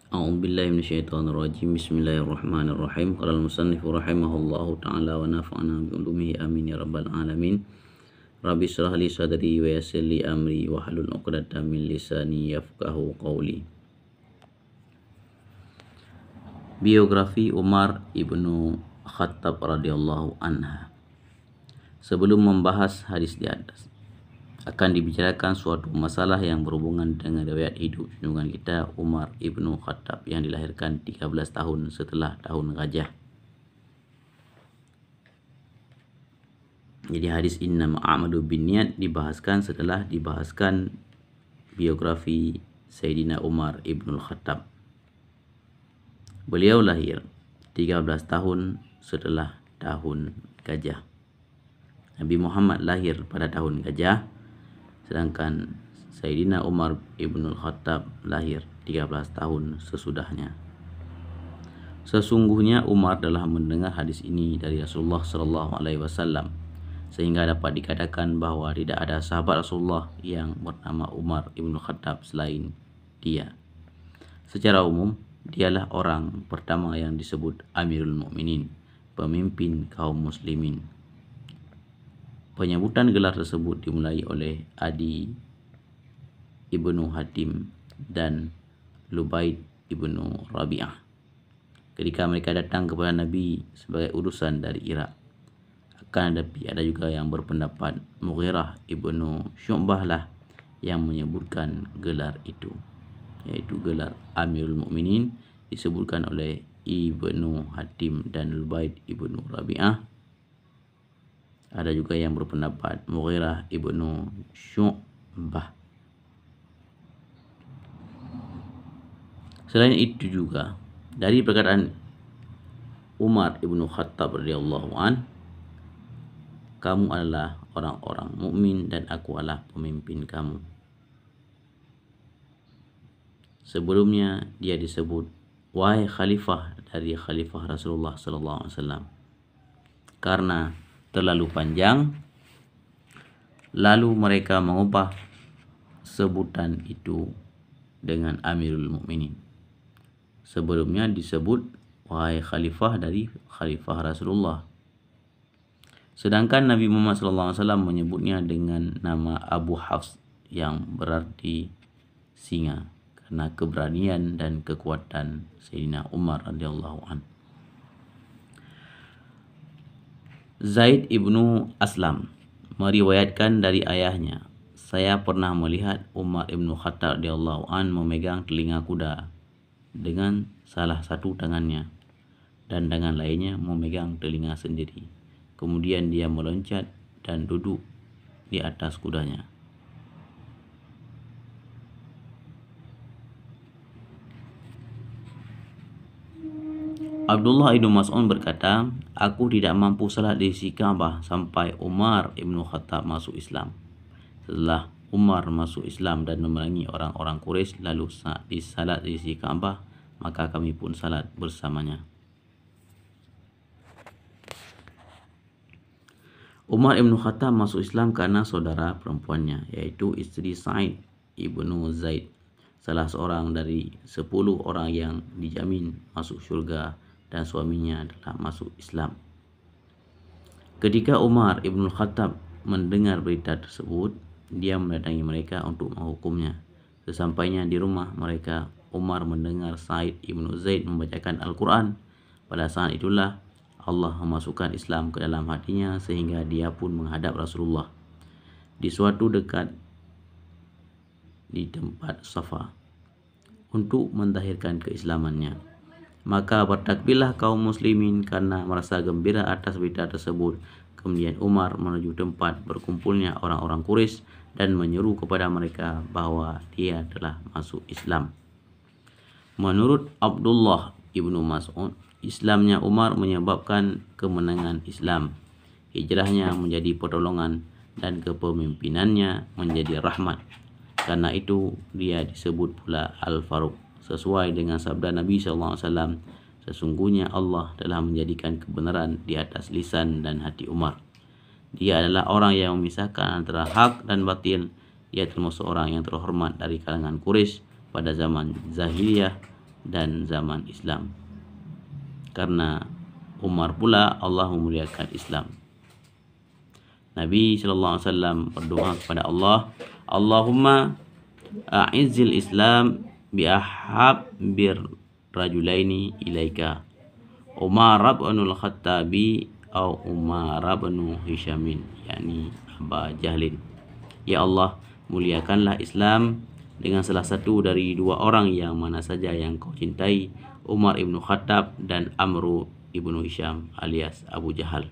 أعوذ بالله من الشيطان الرجيم. بسم الله الرحمن الرحيم. قال المصنف رحمه الله تعالى ونفعنا بعلومه آمين يا رب العالمين. رب اشرح لي صدري ويسر لي أمري واحلل عقدة من لساني يفقهوا قولي. Biografi Umar ibnu Khattab radhiyallahu anha. Sebelum membahas hadis di atas, akan dibicarakan suatu masalah yang berhubungan dengan riwayat hidup junjungan kita Umar ibnu Khattab yang dilahirkan 13 tahun setelah tahun Gajah. Jadi hadis innama a'malu binniyat dibahaskan setelah dibahaskan biografi Sayyidina Umar ibnu Khattab. Beliau lahir 13 tahun setelah tahun Gajah. Nabi Muhammad lahir pada tahun Gajah, sedangkan Sayyidina Umar ibn Khattab lahir 13 tahun sesudahnya. Sesungguhnya Umar telah mendengar hadis ini dari Rasulullah SAW, sehingga dapat dikatakan bahwa tidak ada sahabat Rasulullah yang bernama Umar ibn Khattab selain dia. Secara umum, dialah orang pertama yang disebut Amirul Mukminin, pemimpin kaum muslimin. Penyebutan gelar tersebut dimulai oleh Adi ibnu Hatim dan Lubaid ibnu Rabi'ah ketika mereka datang kepada Nabi sebagai utusan dari Irak. Akan tetapi ada juga yang berpendapat Mughirah ibnu Syu'bah lah yang menyebutkan gelar itu, yaitu gelar Amirul Mukminin disebutkan oleh Ibnu Hatim dan Lubaid ibnu Rabi'ah. Ada juga yang berpendapat Mughirah ibnu Syu'bah. Selain itu juga dari perkataan Umar ibnu Khattab radhiyallahu an, kamu adalah orang-orang mukmin dan aku adalah pemimpin kamu. Sebelumnya dia disebut wahai khalifah dari khalifah Rasulullah sallallahu alaihi wasallam. Karena terlalu panjang, lalu mereka mengubah sebutan itu dengan Amirul Mukminin. Sebelumnya disebut wahai khalifah dari khalifah Rasulullah. Sedangkan Nabi Muhammad SAW menyebutnya dengan nama Abu Hafs yang berarti singa karena keberanian dan kekuatan Sayyidina Umar radhiyallahu anhu. Zaid ibnu Aslam meriwayatkan dari ayahnya, saya pernah melihat Umar ibnu Khattab radhiyallahu an memegang telinga kuda dengan salah satu tangannya dan tangan lainnya memegang telinga sendiri. Kemudian dia meloncat dan duduk di atas kudanya. Abdullah ibnu Mas'ud berkata, aku tidak mampu salat di sisi Ka'bah sampai Umar ibnu Khattab masuk Islam. Setelah Umar masuk Islam dan memerangi orang-orang Quraisy lalu salat di sisi Ka'bah, maka kami pun salat bersamanya. Umar ibnu Khattab masuk Islam karena saudara perempuannya, yaitu istri Sa'id ibnu Zaid, salah seorang dari 10 orang yang dijamin masuk syurga, dan suaminya telah masuk Islam. Ketika Umar ibn Khattab mendengar berita tersebut, dia mendatangi mereka untuk menghukumnya. Sesampainya di rumah mereka, Umar mendengar Sa'id ibn Zaid membacakan Al-Quran. Pada saat itulah Allah memasukkan Islam ke dalam hatinya sehingga dia pun menghadap Rasulullah di suatu dekat di tempat Safa untuk mendahirkan keislamannya. Maka bertakbirlah kaum muslimin karena merasa gembira atas berita tersebut. Kemudian Umar menuju tempat berkumpulnya orang-orang Quraisy dan menyeru kepada mereka bahwa dia telah masuk Islam. Menurut Abdullah ibnu Mas'ud, Islamnya Umar menyebabkan kemenangan Islam. Hijrahnya menjadi pertolongan dan kepemimpinannya menjadi rahmat. Karena itu dia disebut pula Al-Faruq. Sesuai dengan sabda Nabi SAW, sesungguhnya Allah telah menjadikan kebenaran di atas lisan dan hati Umar. Dia adalah orang yang memisahkan antara hak dan batil. Dia termasuk orang yang terhormat dari kalangan Quraisy pada zaman Zahiliyah dan zaman Islam. Karena Umar pula Allah memuliakan Islam. Nabi SAW berdoa kepada Allah, Allahumma a'izzil Islam bi'ahabbir rajulaini ilaika, Umar bin Khattabi atau Umar bin Hishamin, yakni Aba Jahlin. Ya Allah, muliakanlah Islam dengan salah satu dari dua orang yang mana saja yang kau cintai, Umar ibnu Khattab dan Amru ibnu Hisham alias Abu Jahal.